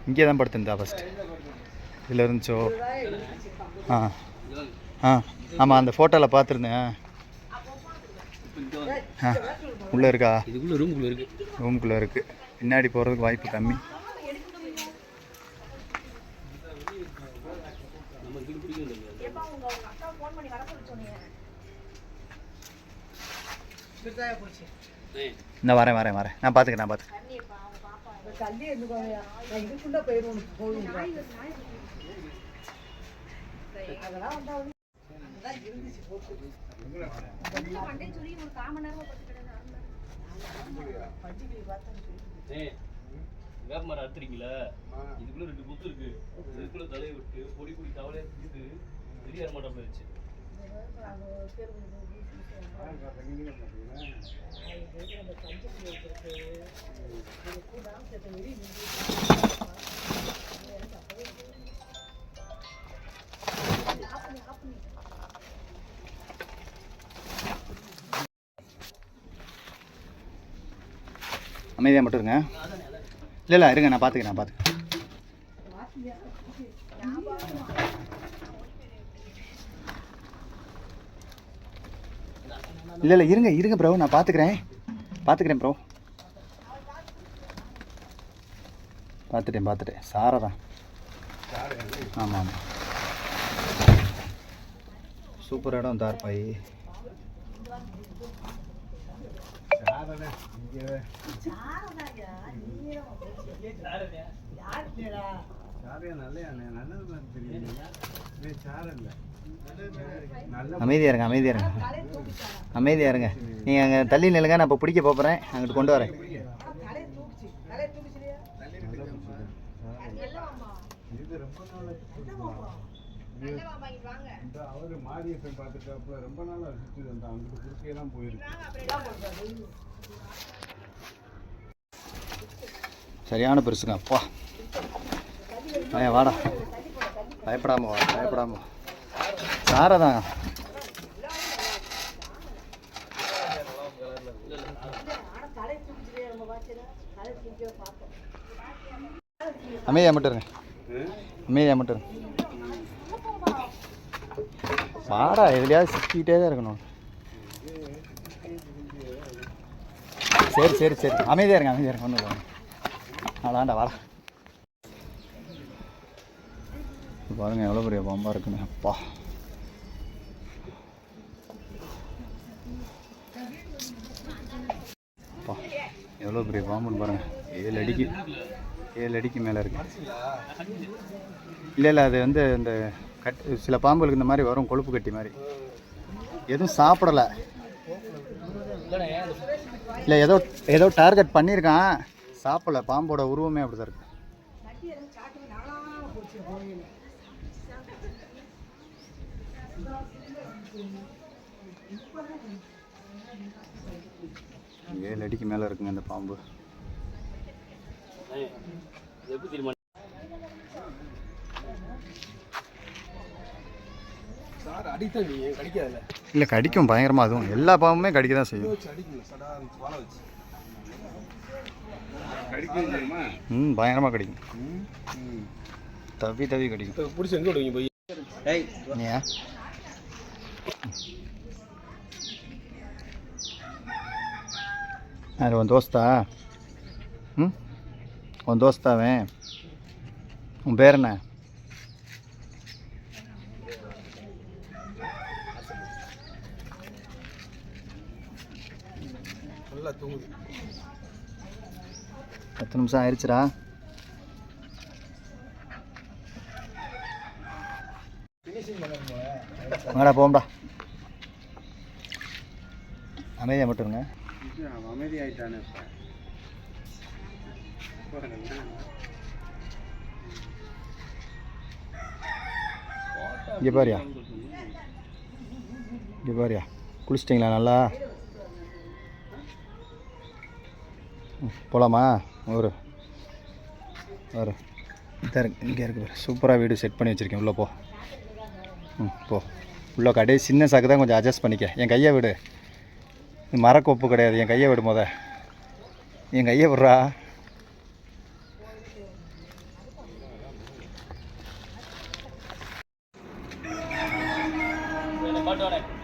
இங்கே தான் படுத்திருந்தா ஃபஸ்ட்டு. இதில் இருந்துச்சோ? ஆ ஆ ஆமாம், அந்த ஃபோட்டோவில் பார்த்துருந்தேன். ஆ உள்ளே இருக்கா? இதுக்குள்ளே ரூமுக்குள்ளே இருக்குது. ரூமுக்குள்ளே இருக்குது. பின்னாடி போகிறதுக்கு வாய்ப்பு கம்மி. நான் வரேன். நான் பார்த்துக்கிறேன். வேப்பமரம் அறுத்துறீங்களா? இதுக்குள்ள 2 புத்து இருக்கு. இதுக்குள்ள தலையை விட்டு பொடி தவளையை பிடித்து வெளியேற மாட்டா போயிடுச்சு. அமைதியாக மட்டும் இருங்க. இல்லை இருங்க, நான் பார்த்துக்கிறேன். இல்லை இருங்க ப்ரோ, நான் பார்த்துக்கிறேன் ப்ரோ. பார்த்துட்டேன். சாரை தான். ஆமாம், சூப்பர் இடம் தார்பாய். அமைதியாக இருங்க. நீங்கள் அங்கே தள்ளி நில்லுங்க, நான் இப்போ பிடிக்க போகிறேன். அங்கிட்டு கொண்டு வரேன். சரியான பெருசுங்க. அப்பா வாடா, பயப்படாம சாரை தான். அமைதியாக மட்டும் இருங்க. வாடா, எதுலையாவது சிக்கிட்டே தான் இருக்கணும். சரி அமைதியாக இருங்க. ஒன்றும் இல்லை. அதான்டா வாடா. பாருங்க எவ்வளோ பெரிய பாம்பாக இருக்குன்னு. அப்பா எவ்வளோ பெரிய பாம்புன்னு பாருங்கள். 7 அடிக்கு மேலே இருக்கு. இல்லை அது வந்து இந்த சில பாம்புகளுக்கு இந்த மாதிரி வரும், கொழுப்பு கட்டி மாதிரி. எதுவும் சாப்பிடலை. இல்லை ஏதோ டார்கெட் பண்ணியிருக்கான், சாப்பிடல. பாம்போட உருவமே அப்படி தான் இருக்கு. ஏழு அடிக்கு மேலே இருக்குங்க இந்த பாம்பு. இல்லை கடிக்கும் பயங்கரமாக. அதுவும் எல்லா பாம்புமே கடிக்க தான் செய்யும். பயங்கரமாக கடிக்கும். தவி கடிக்கும். பிடிச்சி எங்கே விடுவீங்க போய்? அது உன் தோஸ்தா? உன் தோஸ்தாவன்? உன் பேர் என்ன? நல்லா தூங்குது. 10 நிமிஷம் ஆயிடுச்சுடா. வாடா போம்டா. அமைதியாக மட்டும் இருங்க. அமைதி ஆயிட்டானே. இங்கே பாரியா குளிச்சிட்டிங்களா நல்லா? போகலாமா? ஒரு இங்கே இருக்கு பாரு. சூப்பராக வீடு செட் பண்ணி வச்சுருக்கேன். உள்ளே போ. உள்ளே கடையே சின்ன சாக்கு தான், கொஞ்சம் அட்ஜஸ்ட் பண்ணிக்க. என் கையை விடு. மரக்கொப்பு கிடையாது. என் கையை விடு. என் கையை விட்றா. மாட்டானே